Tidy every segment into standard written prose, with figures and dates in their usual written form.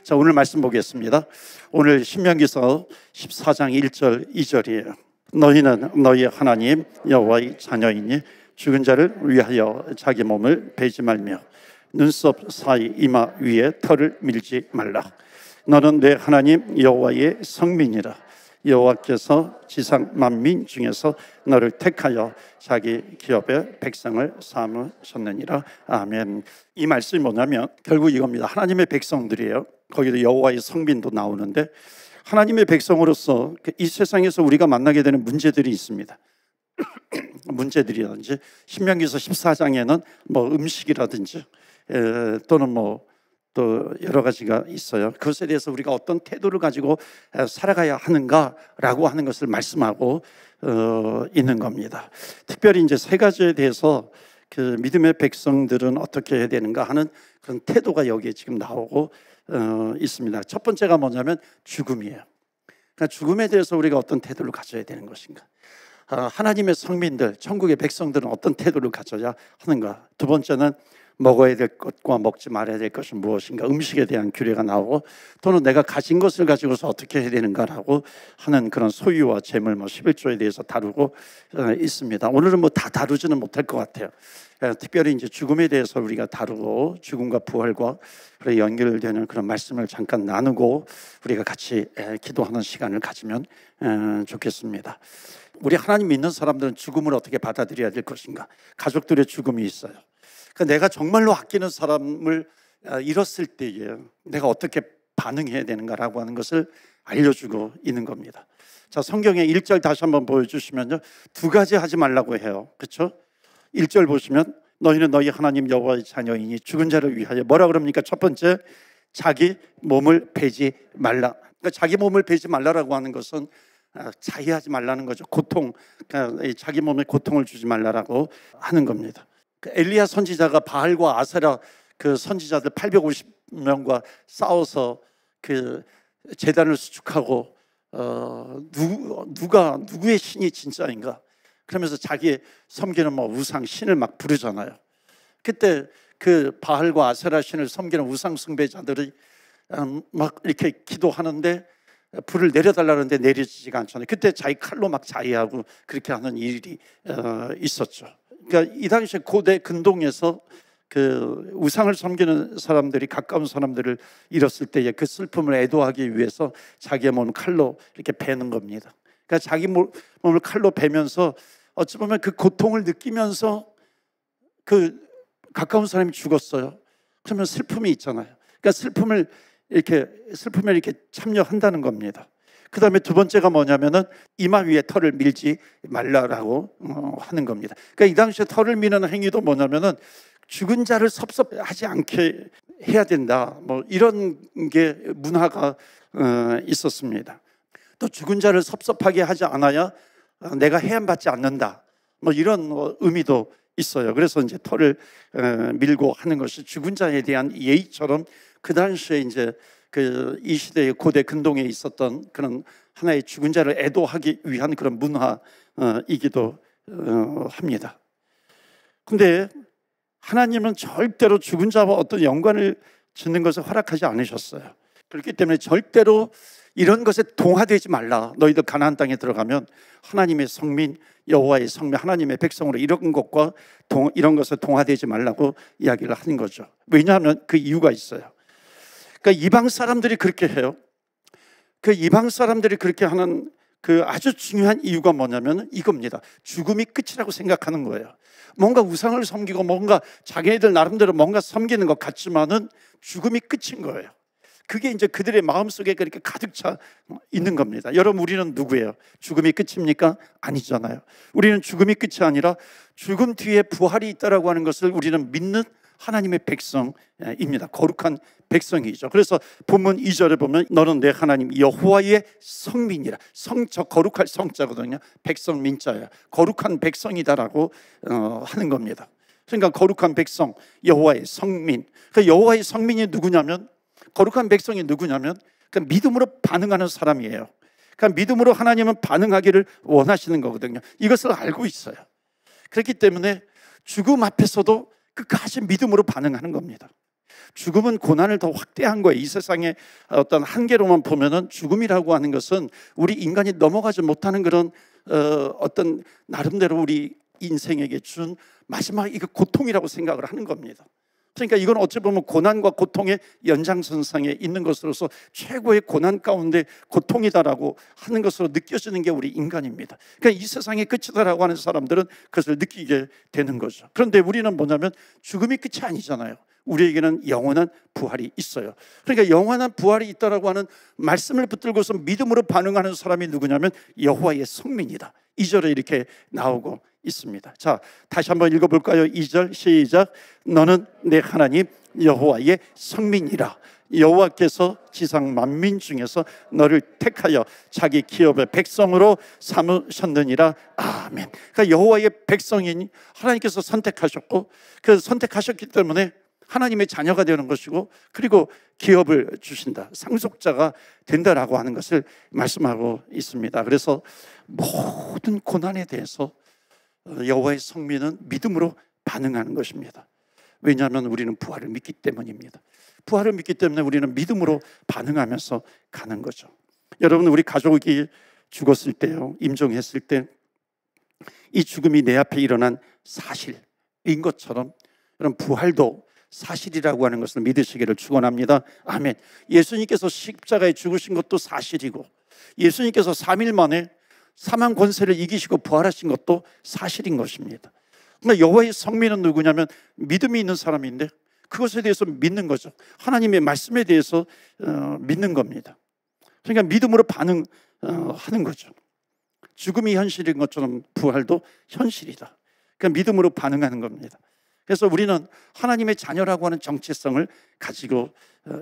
자, 오늘 말씀 보겠습니다. 오늘 신명기서 14장 1절 2절이에요. 너희는 너희 하나님 여호와의 자녀이니 죽은 자를 위하여 자기 몸을 베지 말며 눈썹 사이 이마 위에 털을 밀지 말라. 너는 내 하나님 여호와의 성민이라. 여호와께서 지상 만민 중에서 너를 택하여 자기 기업의 백성을 삼으셨느니라. 아멘. 이 말씀이 뭐냐면 결국 이겁니다. 하나님의 백성들이에요. 거기도 여호와의 성민도 나오는데 하나님의 백성으로서 이 세상에서 우리가 만나게 되는 문제들이 있습니다. 문제들이라든지 신명기서 14장에는 뭐 음식이라든지 또는 또 여러 가지가 있어요. 그것에 대해서 우리가 어떤 태도를 가지고 살아가야 하는가라고 하는 것을 말씀하고 있는 겁니다. 특별히 이제 세 가지에 대해서 그 믿음의 백성들은 어떻게 해야 되는가 하는 그런 태도가 여기에 지금 나오고 있습니다. 첫 번째가 뭐냐면 죽음이에요. 그러니까 죽음에 대해서 우리가 어떤 태도를 가져야 되는 것인가. 하나님의 성민들, 천국의 백성들은 어떤 태도를 가져야 하는가. 두 번째는 먹어야 될 것과 먹지 말아야 될 것은 무엇인가. 음식에 대한 규례가 나오고 또는 내가 가진 것을 가지고서 어떻게 해야 되는가라고 하는 그런 소유와 재물 11조에 대해서 다루고 있습니다. 오늘은 다 다루지는 못할 것 같아요. 특별히 이제 죽음에 대해서 우리가 다루고 죽음과 부활과 연결되는 그런 말씀을 잠깐 나누고 우리가 같이 기도하는 시간을 가지면 좋겠습니다. 우리 하나님 믿는 사람들은 죽음을 어떻게 받아들여야 될 것인가. 가족들의 죽음이 있어요. 그러니까 내가 정말로 아끼는 사람을 잃었을 때에 내가 어떻게 반응해야 되는가라고 하는 것을 알려주고 있는 겁니다. 자, 성경의 1절 다시 한번 보여주시면요, 두 가지 하지 말라고 해요. 그렇죠? 1절 보시면 너희는 너희 하나님 여호와의 자녀이니 죽은 자를 위하여 뭐라 그럽니까? 첫 번째, 자기 몸을 베지 말라. 그러니까 자기 몸을 베지 말라라고 하는 것은 자해하지 말라는 거죠. 고통, 그러니까 자기 몸에 고통을 주지 말라라고 하는 겁니다. 엘리야 선지자가 바알과 아세라 그 선지자들 850명과 싸워서 그 제단을 수축하고 누구의 신이 진짜인가 그러면서 자기 섬기는 우상 신을 막 부르잖아요. 그때 그 바알과 아세라 신을 섬기는 우상 숭배자들이 막 이렇게 기도하는데 불을 내려달라는데 내려지지가 않잖아요. 그때 자기 칼로 막 자해하고 그렇게 하는 일이 있었죠. 그러니까 이 당시에 고대 근동에서 그 우상을 섬기는 사람들이 가까운 사람들을 잃었을 때에 그 슬픔을 애도하기 위해서 자기의 몸을 칼로 이렇게 베는 겁니다. 그러니까 자기 몸을 칼로 베면서 어찌 보면 그 고통을 느끼면서 그 가까운 사람이 죽었어요. 그러면 슬픔이 있잖아요. 그러니까 슬픔을 이렇게 참여한다는 겁니다. 그 다음에 두 번째가 뭐냐면은 이마 위에 털을 밀지 말라라고 하는 겁니다. 그러니까 이 당시에 털을 미는 행위도 뭐냐면은 죽은 자를 섭섭하지 않게 해야 된다. 이런 게 문화가 있었습니다. 또 죽은 자를 섭섭하게 하지 않아야 내가 해안받지 않는다. 이런 의미도 있어요. 그래서 이제 털을 밀고 하는 것이 죽은 자에 대한 예의처럼 그 당시에 이제 이 시대의 고대 근동에 있었던 그런 하나의 죽은 자를 애도하기 위한 그런 문화이기도 합니다. 근데 하나님은 절대로 죽은 자와 어떤 연관을 짓는 것을 허락하지 않으셨어요. 그렇기 때문에 절대로 이런 것에 동화되지 말라. 너희들 가나안 땅에 들어가면 하나님의 성민, 여호와의 성민, 하나님의 백성으로 이런 것과 이런 것에 동화되지 말라고 이야기를 하는 거죠. 왜냐하면 그 이유가 있어요. 그러니까 이방 사람들이 그렇게 해요. 그 이방 사람들이 그렇게 하는 그 아주 중요한 이유가 뭐냐면 이겁니다. 죽음이 끝이라고 생각하는 거예요. 뭔가 우상을 섬기고 뭔가 자기네들 나름대로 뭔가 섬기는 것 같지만은 죽음이 끝인 거예요. 그게 이제 그들의 마음속에 그렇게 가득 차 있는 겁니다. 여러분, 우리는 누구예요? 죽음이 끝입니까? 아니잖아요. 우리는 죽음이 끝이 아니라 죽음 뒤에 부활이 있다라고 하는 것을 우리는 믿는 하나님의 백성입니다. 거룩한 백성이죠. 그래서 본문 2절에 보면 너는 내 하나님 여호와의 성민이라. 저 거룩할 성자거든요. 백성 민자예요. 거룩한 백성이다라고 하는 겁니다. 그러니까 거룩한 백성, 여호와의 성민. 그러니까 여호와의 성민이 누구냐면, 거룩한 백성이 누구냐면 그러니까 믿음으로 반응하는 사람이에요. 그러니까 믿음으로 하나님은 반응하기를 원하시는 거거든요. 이것을 알고 있어요. 그렇기 때문에 죽음 앞에서도 끝까지 믿음으로 반응하는 겁니다. 죽음은 고난을 더 확대한 거예요. 이 세상의 어떤 한계로만 보면은 죽음이라고 하는 것은 우리 인간이 넘어가지 못하는 그런 어떤 나름대로 우리 인생에게 준 마지막 이거 고통이라고 생각을 하는 겁니다. 그러니까 이건 어찌 보면 고난과 고통의 연장선상에 있는 것으로서 최고의 고난 가운데 고통이다라고 하는 것으로 느껴지는 게 우리 인간입니다. 그러니까 이 세상의 끝이다라고 하는 사람들은 그것을 느끼게 되는 거죠. 그런데 우리는 뭐냐면 죽음이 끝이 아니잖아요. 우리에게는 영원한 부활이 있어요. 그러니까 영원한 부활이 있다라고 하는 말씀을 붙들고서 믿음으로 반응하는 사람이 누구냐면 여호와의 성민이다. 2절에 이렇게 나오고 있습니다. 자, 다시 한번 읽어볼까요? 2절 시작. 너는 내 하나님 여호와의 성민이라. 여호와께서 지상 만민 중에서 너를 택하여 자기 기업의 백성으로 삼으셨느니라. 아멘. 그러니까 여호와의 백성인 하나님께서 선택하셨고 그 선택하셨기 때문에 하나님의 자녀가 되는 것이고 그리고 기업을 주신다. 상속자가 된다라고 하는 것을 말씀하고 있습니다. 그래서 모든 고난에 대해서 여호와의 성민은 믿음으로 반응하는 것입니다. 왜냐하면 우리는 부활을 믿기 때문입니다. 부활을 믿기 때문에 우리는 믿음으로 반응하면서 가는 거죠. 여러분, 우리 가족이 죽었을 때요, 임종했을 때 이 죽음이 내 앞에 일어난 사실인 것처럼 그런 부활도 사실이라고 하는 것을 믿으시기를 축원합니다. 아멘. 예수님께서 십자가에 죽으신 것도 사실이고 예수님께서 3일 만에 사망 권세를 이기시고 부활하신 것도 사실인 것입니다. 그러니까 여호와의 성민은 누구냐면 믿음이 있는 사람인데 그것에 대해서 믿는 거죠. 하나님의 말씀에 대해서 믿는 겁니다. 그러니까 믿음으로 반응하는 거죠. 죽음이 현실인 것처럼 부활도 현실이다. 그러니까 믿음으로 반응하는 겁니다. 그래서 우리는 하나님의 자녀라고 하는 정체성을 가지고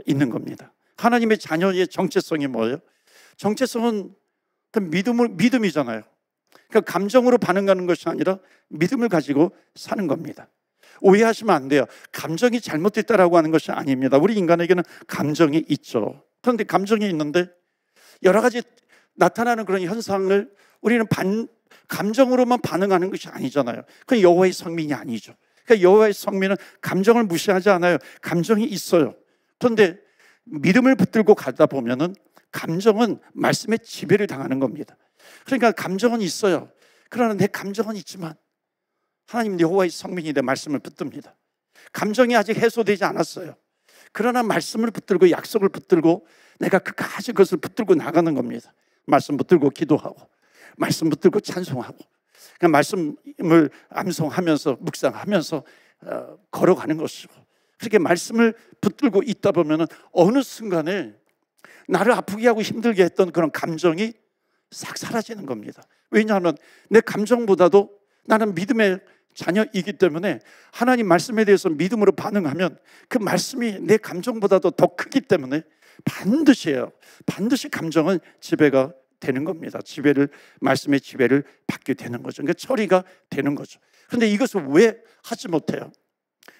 있는 겁니다. 하나님의 자녀의 정체성이 뭐예요? 정체성은 믿음이잖아요. 그러니까 감정으로 반응하는 것이 아니라 믿음을 가지고 사는 겁니다. 오해하시면 안 돼요. 감정이 잘못됐다라고 하는 것이 아닙니다. 우리 인간에게는 감정이 있죠. 그런데 감정이 있는데 여러 가지 나타나는 그런 현상을 우리는 감정으로만 반응하는 것이 아니잖아요. 그건 여호와의 성민이 아니죠. 그러니까 여호와의 성민은 감정을 무시하지 않아요. 감정이 있어요. 그런데 믿음을 붙들고 가다 보면은 감정은 말씀의 지배를 당하는 겁니다. 그러니까 감정은 있어요. 그러나 내 감정은 있지만 하나님 여호와의 성민이 내 말씀을 붙듭니다. 감정이 아직 해소되지 않았어요. 그러나 말씀을 붙들고 약속을 붙들고 내가 끝까지 그것을 붙들고 나가는 겁니다. 말씀 붙들고 기도하고 말씀 붙들고 찬송하고 그러니까 말씀을 암송하면서 묵상하면서 걸어가는 것이고 그렇게 말씀을 붙들고 있다 보면 어느 순간에 나를 아프게 하고 힘들게 했던 그런 감정이 싹 사라지는 겁니다. 왜냐하면 내 감정보다도 나는 믿음의 자녀이기 때문에 하나님 말씀에 대해서 믿음으로 반응하면 그 말씀이 내 감정보다도 더 크기 때문에 반드시 감정은 지배가 되는 겁니다. 말씀의 지배를 받게 되는 거죠. 그러니까 처리가 되는 거죠. 그런데 이것을 왜 하지 못해요?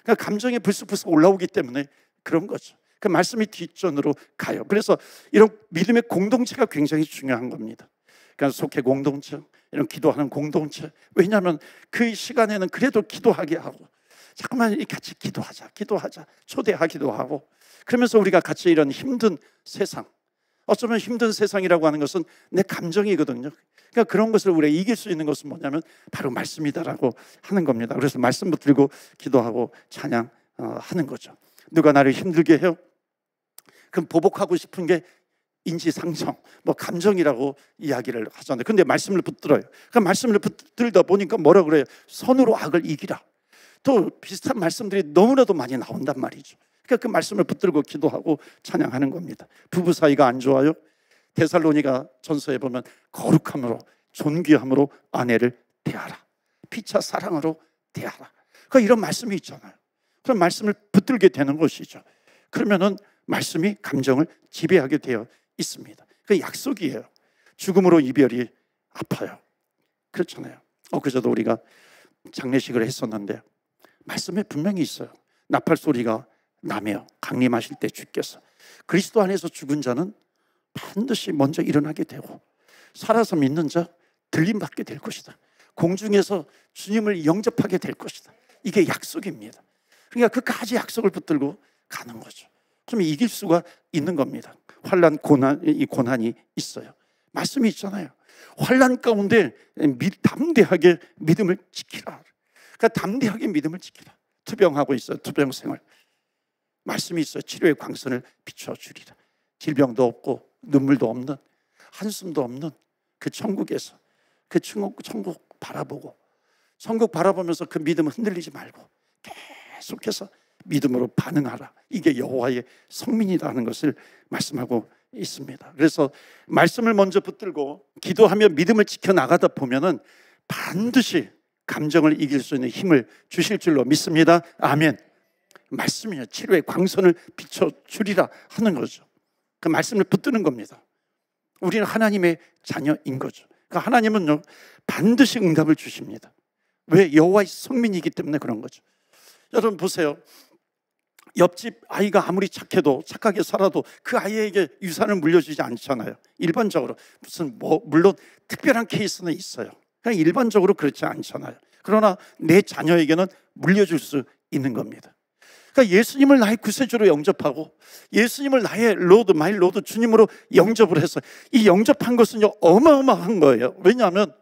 그러니까 감정이 불쑥불쑥 올라오기 때문에 그런 거죠. 그 말씀이 뒷전으로 가요. 그래서 이런 믿음의 공동체가 굉장히 중요한 겁니다. 그러니까 속회 공동체, 이런 기도하는 공동체. 왜냐하면 그 시간에는 그래도 기도하게 하고 자꾸만 같이 기도하자, 초대하기도 하고 그러면서 우리가 같이 이런 힘든 세상, 어쩌면 힘든 세상이라고 하는 것은 내 감정이거든요. 그러니까 그런 것을 우리가 이길 수 있는 것은 뭐냐면 바로 말씀이다라고 하는 겁니다. 그래서 말씀 붙들고 기도하고 찬양하는 거죠. 누가 나를 힘들게 해요? 그럼 보복하고 싶은 게 인지상정, 감정이라고 이야기를 하잖아요. 근데 말씀을 붙들어요. 그러니까 말씀을 붙들다 보니까 뭐라 그래요? 손으로 악을 이기라. 또 비슷한 말씀들이 너무나도 많이 나온단 말이죠. 그러니까 그 말씀을 붙들고 기도하고 찬양하는 겁니다. 부부 사이가 안 좋아요? 데살로니가 전서에 보면 거룩함으로 존귀함으로 아내를 대하라. 피차 사랑으로 대하라. 그러니까 이런 말씀이 있잖아요. 그런 말씀을 붙들게 되는 것이죠. 그러면은 말씀이 감정을 지배하게 되어 있습니다. 그 약속이에요. 죽음으로 이별이 아파요. 그렇잖아요. 그저도 우리가 장례식을 했었는데 말씀에 분명히 있어요. 나팔 소리가 나며 강림하실 때 주께서 그리스도 안에서 죽은 자는 반드시 먼저 일어나게 되고 살아서 믿는 자 들림받게 될 것이다. 공중에서 주님을 영접하게 될 것이다. 이게 약속입니다. 그러니까 그까지 약속을 붙들고 가는 거죠. 그러면 이길 수가 있는 겁니다. 환난, 고난이 있어요. 말씀이 있잖아요. 환난 가운데 담대하게 믿음을 지키라. 그러니까 담대하게 믿음을 지키라. 투병하고 있어요. 투병 생활. 말씀이 있어요. 치료의 광선을 비춰주리라. 질병도 없고 눈물도 없는, 한숨도 없는 그 천국에서 그 천국 바라보고, 천국 바라보면서 그 믿음을 흔들리지 말고 계속해서 믿음으로 반응하라. 이게 여호와의 성민이라는 것을 말씀하고 있습니다. 그래서 말씀을 먼저 붙들고 기도하며 믿음을 지켜나가다 보면은 반드시 감정을 이길 수 있는 힘을 주실 줄로 믿습니다. 아멘. 말씀이요, 치료의 광선을 비춰주리라 하는 거죠. 그 말씀을 붙드는 겁니다. 우리는 하나님의 자녀인 거죠. 그러니까 하나님은요, 반드시 응답을 주십니다. 왜? 여호와의 성민이기 때문에 그런 거죠. 여러분 보세요. 옆집 아이가 아무리 착해도, 착하게 살아도 그 아이에게 유산을 물려주지 않잖아요. 일반적으로. 물론 특별한 케이스는 있어요. 그냥 일반적으로 그렇지 않잖아요. 그러나 내 자녀에게는 물려줄 수 있는 겁니다. 그러니까 예수님을 나의 구세주로 영접하고 예수님을 나의 로드, 마이 로드 주님으로 영접을 해서 이 영접한 것은요, 어마어마한 거예요. 왜냐하면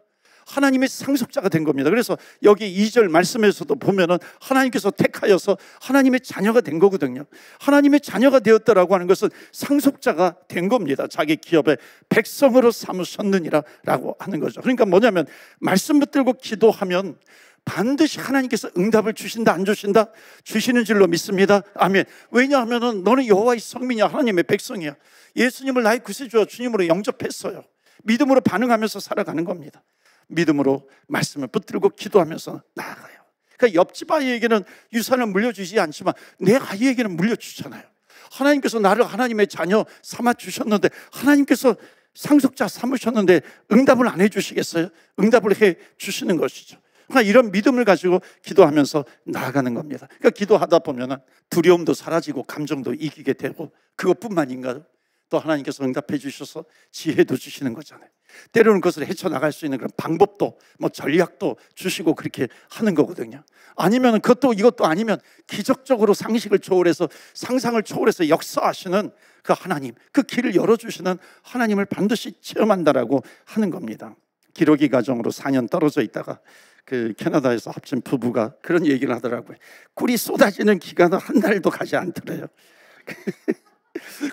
하나님의 상속자가 된 겁니다. 그래서 여기 2절 말씀에서도 보면은 하나님께서 택하여서 하나님의 자녀가 된 거거든요. 하나님의 자녀가 되었다라고 하는 것은 상속자가 된 겁니다. 자기 기업의 백성으로 삼으셨느니라 라고 하는 거죠. 그러니까 뭐냐면 말씀 붙들고 기도하면 반드시 하나님께서 응답을 주신다, 안 주신다? 주시는 줄로 믿습니다. 아멘. 왜냐하면 너는 여호와의 성민이야, 하나님의 백성이야. 예수님을 나의 구세주와 주님으로 영접했어요. 믿음으로 반응하면서 살아가는 겁니다. 믿음으로 말씀을 붙들고 기도하면서 나아가요. 그러니까 옆집 아이에게는 유산을 물려주지 않지만 내 아이에게는 물려주잖아요. 하나님께서 나를 하나님의 자녀 삼아 주셨는데, 하나님께서 상속자 삼으셨는데 응답을 안 해주시겠어요? 응답을 해 주시는 것이죠. 그러니까 이런 믿음을 가지고 기도하면서 나아가는 겁니다. 그러니까 기도하다 보면 두려움도 사라지고 감정도 이기게 되고, 그것뿐만인가요? 또 하나님께서 응답해 주셔서 지혜도 주시는 거잖아요. 때로는 그것을 헤쳐나갈 수 있는 그런 방법도, 전략도 주시고 그렇게 하는 거거든요. 아니면 이것도 아니면 기적적으로 상식을 초월해서, 상상을 초월해서 역사하시는 그 하나님, 그 길을 열어주시는 하나님을 반드시 체험한다라고 하는 겁니다. 기러기 가정으로 4년 떨어져 있다가 그 캐나다에서 합친 부부가 그런 얘기를 하더라고요. 꿀이 쏟아지는 기간은 한 달도 가지 않더래요.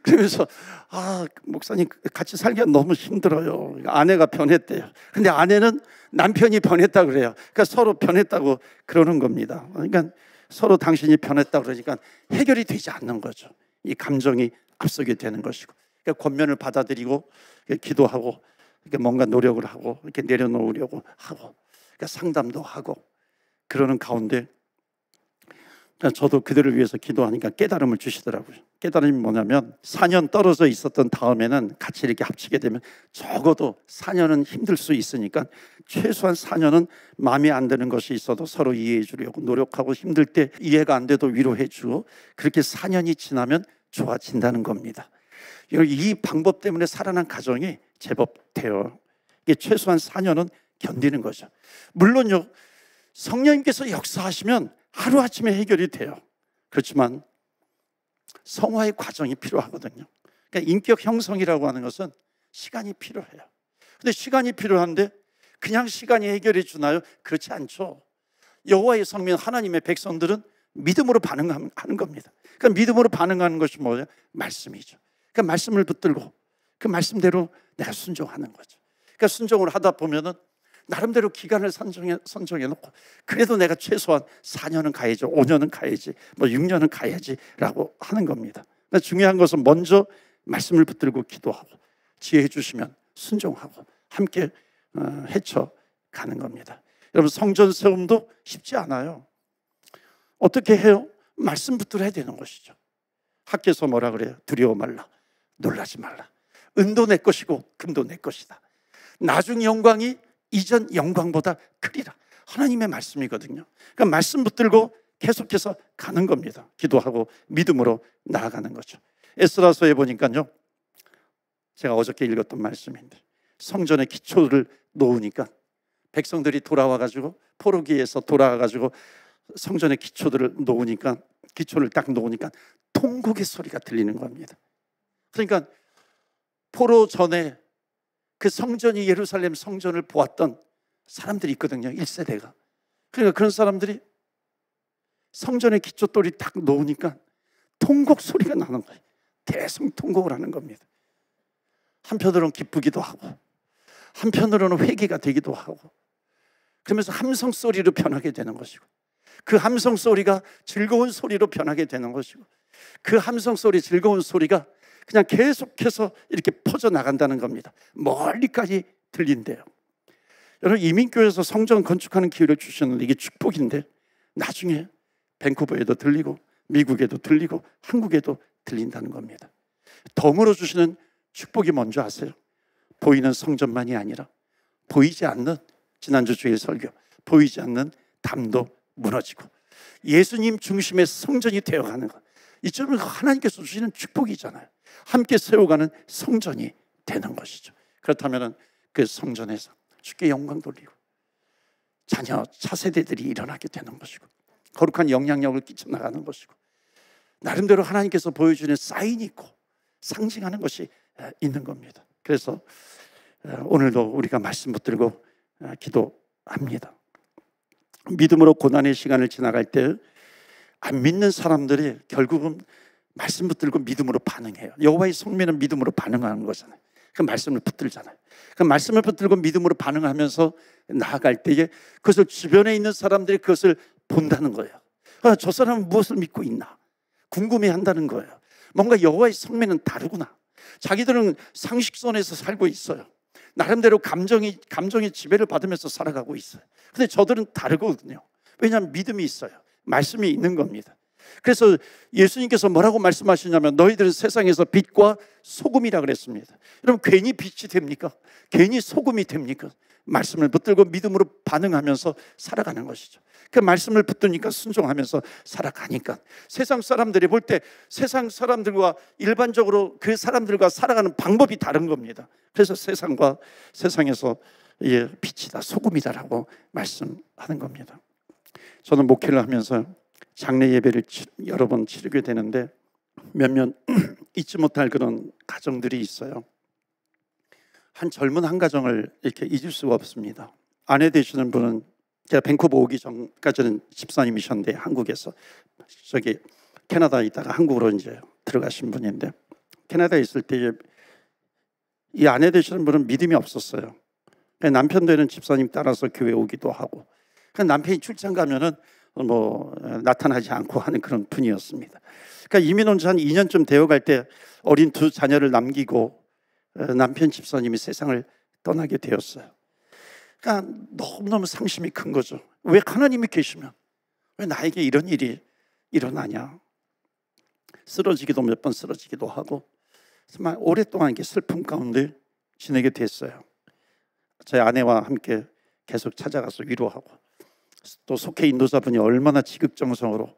그러면서 목사님 같이 살기가 너무 힘들어요. 아내가 변했대요. 근데 아내는 남편이 변했다 그래요. 그러니까 서로 변했다고 그러는 겁니다. 그러니까 서로 당신이 변했다 그러니까 해결이 되지 않는 거죠. 이 감정이 앞서게 되는 것이고, 그러니까 권면을 받아들이고 기도하고 뭔가 노력을 하고 이렇게 내려놓으려고 하고, 그러니까 상담도 하고 그러는 가운데 저도 그들을 위해서 기도하니까 깨달음을 주시더라고요. 깨달음이 뭐냐면 4년 떨어져 있었던 다음에는 같이 이렇게 합치게 되면 적어도 4년은 힘들 수 있으니까 최소한 4년은 마음에 안 드는 것이 있어도 서로 이해해 주려고 노력하고, 힘들 때 이해가 안 돼도 위로해 주고, 그렇게 4년이 지나면 좋아진다는 겁니다. 이 방법 때문에 살아난 가정이 제법 돼요. 이게 최소한 4년은 견디는 거죠. 물론요, 성령님께서 역사하시면 하루아침에 해결이 돼요. 그렇지만 성화의 과정이 필요하거든요. 그러니까 인격 형성이라고 하는 것은 시간이 필요해요. 근데 시간이 필요한데 그냥 시간이 해결해 주나요? 그렇지 않죠. 여호와의 성민, 하나님의 백성들은 믿음으로 반응하는 겁니다. 그러니까 믿음으로 반응하는 것이 뭐예요? 말씀이죠. 그러니까 말씀을 붙들고 그 말씀대로 내가 순종하는 거죠. 그러니까 순종을 하다 보면은 나름대로 기간을 선정해 놓고, 그래도 내가 최소한 4년은 가야지, 5년은 가야지, 6년은 가야지라고 하는 겁니다. 중요한 것은 먼저 말씀을 붙들고 기도하고 지혜해 주시면 순종하고 함께 헤쳐가는 겁니다. 여러분, 성전 세움도 쉽지 않아요. 어떻게 해요? 말씀 붙들어야 되는 것이죠. 학교에서 뭐라 그래요? 두려워 말라, 놀라지 말라. 은도 내 것이고 금도 내 것이다. 나중 영광이 이전 영광보다 크리라. 하나님의 말씀이거든요. 그러니까 말씀 붙들고 계속해서 가는 겁니다. 기도하고 믿음으로 나아가는 거죠. 에스라서에 보니까요, 제가 어저께 읽었던 말씀인데, 성전의 기초를 놓으니까 백성들이 돌아와가지고, 포로기에서 돌아와가지고 성전의 기초들을 놓으니까 기초를 딱 놓으니까 통곡의 소리가 들리는 겁니다. 그러니까 포로 전에 그 성전이 예루살렘 성전을 보았던 사람들이 있거든요. 1세대가. 그러니까 그런 사람들이 성전의 기초돌이 딱 놓으니까 통곡 소리가 나는 거예요. 대성통곡을 하는 겁니다. 한편으로는 기쁘기도 하고 한편으로는 회개가 되기도 하고, 그러면서 함성 소리로 변하게 되는 것이고, 그 함성 소리가 즐거운 소리로 변하게 되는 것이고, 그 함성 소리, 즐거운 소리가 그냥 계속해서 이렇게 퍼져나간다는 겁니다. 멀리까지 들린대요. 여러분, 이민교회에서 성전 건축하는 기회를 주셨는데 이게 축복인데 나중에 밴쿠버에도 들리고 미국에도 들리고 한국에도 들린다는 겁니다. 덤으로 주시는 축복이 뭔지 아세요? 보이는 성전만이 아니라 보이지 않는, 지난주 주일 설교, 보이지 않는 담도 무너지고 예수님 중심의 성전이 되어가는 것, 이점은 하나님께서 주시는 축복이잖아요. 함께 세워가는 성전이 되는 것이죠. 그렇다면 그 성전에서 주께 영광 돌리고 자녀 차세대들이 일어나게 되는 것이고, 거룩한 영향력을 끼쳐나가는 것이고, 나름대로 하나님께서 보여주는 사인이 있고 상징하는 것이 있는 겁니다. 그래서 오늘도 우리가 말씀 붙들고 기도합니다. 믿음으로 고난의 시간을 지나갈 때 안 믿는 사람들이 결국은 말씀 붙들고 믿음으로 반응해요. 여호와의 성민은 믿음으로 반응하는 거잖아요. 그 말씀을 붙들잖아요. 그 말씀을 붙들고 믿음으로 반응하면서 나아갈 때에 그것을 주변에 있는 사람들이 그것을 본다는 거예요. 저 사람은 무엇을 믿고 있나 궁금해한다는 거예요. 뭔가 여호와의 성민은 다르구나. 자기들은 상식선에서 살고 있어요. 나름대로 감정이 지배를 받으면서 살아가고 있어요. 근데 저들은 다르거든요. 왜냐하면 믿음이 있어요. 말씀이 있는 겁니다. 그래서 예수님께서 뭐라고 말씀하시냐면 너희들은 세상에서 빛과 소금이라 그랬습니다. 여러분, 괜히 빛이 됩니까? 괜히 소금이 됩니까? 말씀을 붙들고 믿음으로 반응하면서 살아가는 것이죠. 그 말씀을 붙드니까 순종하면서 살아가니까 세상 사람들이 볼 때 세상 사람들과 일반적으로 그 사람들과 살아가는 방법이 다른 겁니다. 그래서 세상에서 빛이다, 소금이다라고 말씀하는 겁니다. 저는 목회를 하면서 장례 예배를 여러 번 치르게 되는데 몇몇 잊지 못할 그런 가정들이 있어요. 한 젊은 한 가정을 이렇게 잊을 수가 없습니다. 아내 되시는 분은 제가 밴쿠버 오기 전까지는 집사님이셨는데 한국에서 저기 캐나다에 있다가 한국으로 이제 들어가신 분인데, 캐나다에 있을 때 이 아내 되시는 분은 믿음이 없었어요. 남편 되는 집사님 따라서 교회 오기도 하고, 남편이 출장 가면은 나타나지 않고 하는 그런 분이었습니다. 그러니까 이민 온 지 한 2년쯤 되어갈 때 어린 두 자녀를 남기고 남편 집사님이 세상을 떠나게 되었어요. 그러니까 너무너무 상심이 큰 거죠. 왜 하나님이 계시면 왜 나에게 이런 일이 일어나냐. 쓰러지기도 몇 번 쓰러지기도 하고 정말 오랫동안 이렇게 슬픔 가운데 지내게 됐어요. 저희 아내와 함께 계속 찾아가서 위로하고, 또 속해 인도자분이 얼마나 지극정성으로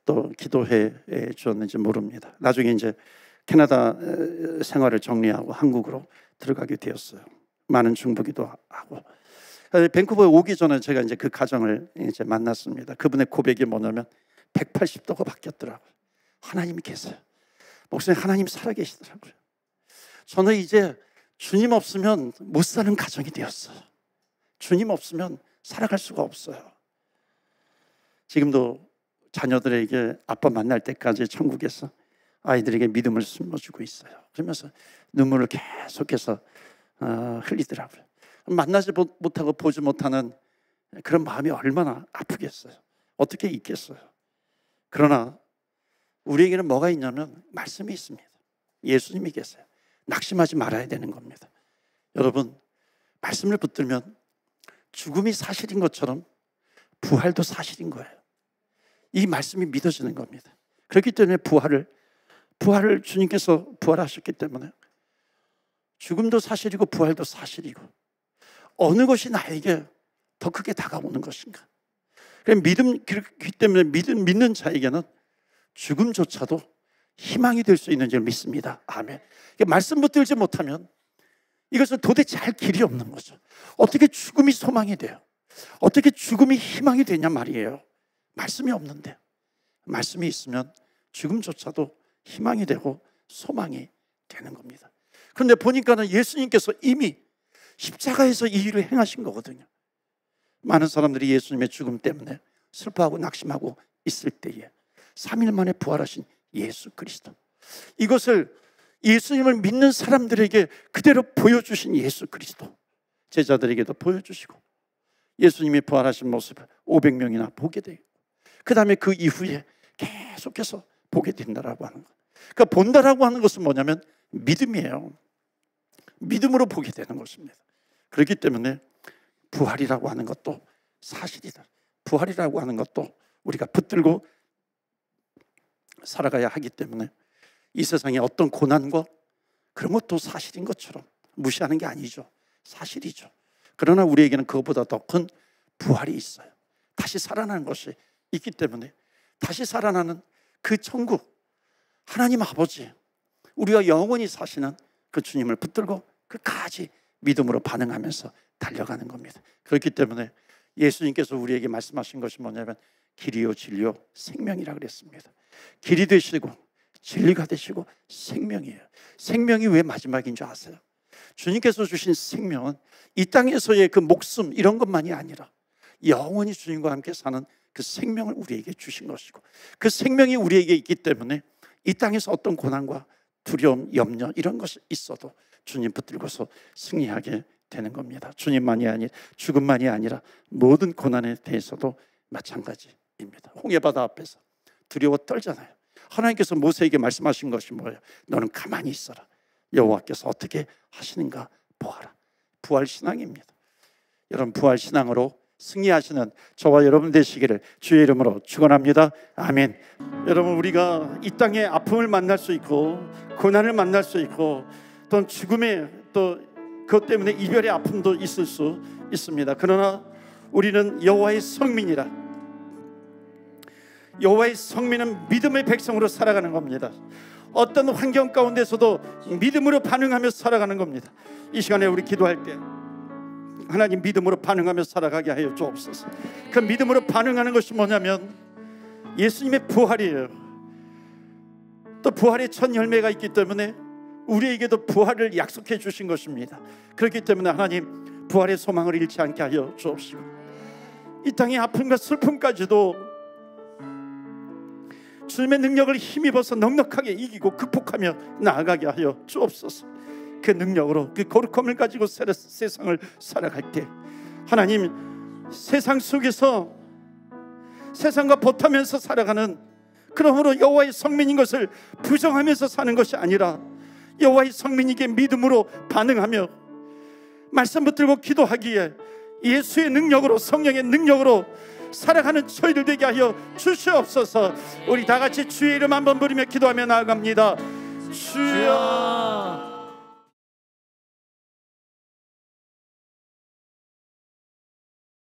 또 기도해 주었는지 모릅니다. 나중에 이제 캐나다 생활을 정리하고 한국으로 들어가게 되었어요. 많은 중보기도 하고. 밴쿠버에 오기 전에 제가 이제 그 가정을 이제 만났습니다. 그분의 고백이 뭐냐면 180도가 바뀌었더라고요. 하나님이 계세요. 목사님, 하나님 살아계시더라고요. 저는 이제 주님 없으면 못 사는 가정이 되었어요. 주님 없으면 살아갈 수가 없어요. 지금도 자녀들에게 아빠 만날 때까지 천국에서 아이들에게 믿음을 심어주고 있어요. 그러면서 눈물을 계속해서 흘리더라고요. 만나지 못하고 보지 못하는 그런 마음이 얼마나 아프겠어요. 어떻게 있겠어요. 그러나 우리에게는 뭐가 있냐면 말씀이 있습니다. 예수님이 계세요. 낙심하지 말아야 되는 겁니다. 여러분, 말씀을 붙들면 죽음이 사실인 것처럼 부활도 사실인 거예요. 이 말씀이 믿어지는 겁니다. 그렇기 때문에 부활을 주님께서 부활하셨기 때문에 죽음도 사실이고 부활도 사실이고, 어느 것이 나에게 더 크게 다가오는 것인가. 그렇기 때문에 믿는 자에게는 죽음조차도 희망이 될 수 있는 줄 믿습니다. 아멘. 말씀 붙들지 못하면 이것은 도대체 할 길이 없는 거죠. 어떻게 죽음이 소망이 돼요? 어떻게 죽음이 희망이 되냐 말이에요. 말씀이 없는데. 말씀이 있으면 죽음조차도 희망이 되고 소망이 되는 겁니다. 그런데 보니까는 예수님께서 이미 십자가에서 이 일을 행하신 거거든요. 많은 사람들이 예수님의 죽음 때문에 슬퍼하고 낙심하고 있을 때에 3일 만에 부활하신 예수 그리스도, 이것을 예수님을 믿는 사람들에게 그대로 보여주신 예수 그리스도, 제자들에게도 보여주시고 예수님이 부활하신 모습을 500명이나 보게 되고, 그 다음에 그 이후에 계속해서 보게 된다라고 하는 것. 그러니까 본다라고 하는 것은 뭐냐면 믿음이에요. 믿음으로 보게 되는 것입니다. 그렇기 때문에 부활이라고 하는 것도 사실이다. 부활이라고 하는 것도 우리가 붙들고 살아가야 하기 때문에 이 세상에 어떤 고난과 그런 것도 사실인 것처럼 무시하는 게 아니죠. 사실이죠. 그러나 우리에게는 그것보다 더 큰 부활이 있어요. 다시 살아나는 것이 있기 때문에 다시 살아나는 그 천국, 하나님 아버지, 우리가 영원히 사시는 그 주님을 붙들고 끝까지 믿음으로 반응하면서 달려가는 겁니다. 그렇기 때문에 예수님께서 우리에게 말씀하신 것이 뭐냐면 길이요 진리요 생명이라 그랬습니다. 길이 되시고 진리가 되시고 생명이에요. 생명이 왜 마지막인 줄 아세요? 주님께서 주신 생명은 이 땅에서의 그 목숨 이런 것만이 아니라 영원히 주님과 함께 사는 그 생명을 우리에게 주신 것이고, 그 생명이 우리에게 있기 때문에 이 땅에서 어떤 고난과 두려움, 염려 이런 것이 있어도 주님 붙들고서 승리하게 되는 겁니다. 주님만이 아니라, 죽음만이 아니라 모든 고난에 대해서도 마찬가지입니다. 홍해바다 앞에서 두려워 떨잖아요. 하나님께서 모세에게 말씀하신 것이 뭐예요? 너는 가만히 있어라. 여호와께서 어떻게 하시는가 보아라. 부활신앙입니다. 여러분, 부활신앙으로 승리하시는 저와 여러분 되시기를 주의 이름으로 축원합니다. 아멘. 여러분, 우리가 이 땅에 아픔을 만날 수 있고 고난을 만날 수 있고 또 죽음의 또 그것 때문에 이별의 아픔도 있을 수 있습니다. 그러나 우리는 여호와의 성민이라, 여호와의 성민은 믿음의 백성으로 살아가는 겁니다. 어떤 환경 가운데서도 믿음으로 반응하며 살아가는 겁니다. 이 시간에 우리 기도할 때 하나님 믿음으로 반응하며 살아가게 하여 주옵소서. 그 믿음으로 반응하는 것이 뭐냐면 예수님의 부활이에요. 또 부활의 첫 열매가 있기 때문에 우리에게도 부활을 약속해 주신 것입니다. 그렇기 때문에 하나님 부활의 소망을 잃지 않게 하여 주옵시고, 이 땅의 아픔과 슬픔까지도 주님의 능력을 힘입어서 넉넉하게 이기고 극복하며 나아가게 하여 주옵소서. 그 능력으로 그 거룩함을 가지고 세상을 살아갈 때 하나님, 세상 속에서 세상과 보타면서 살아가는, 그러므로 여호와의 성민인 것을 부정하면서 사는 것이 아니라 여호와의 성민에게 믿음으로 반응하며 말씀 붙들고 기도하기에 예수의 능력으로, 성령의 능력으로 살아가는 저희들 되게 하여 주시옵소서. 우리 다 같이 주의 이름 한번 부르며 기도하며 나아갑니다. 주여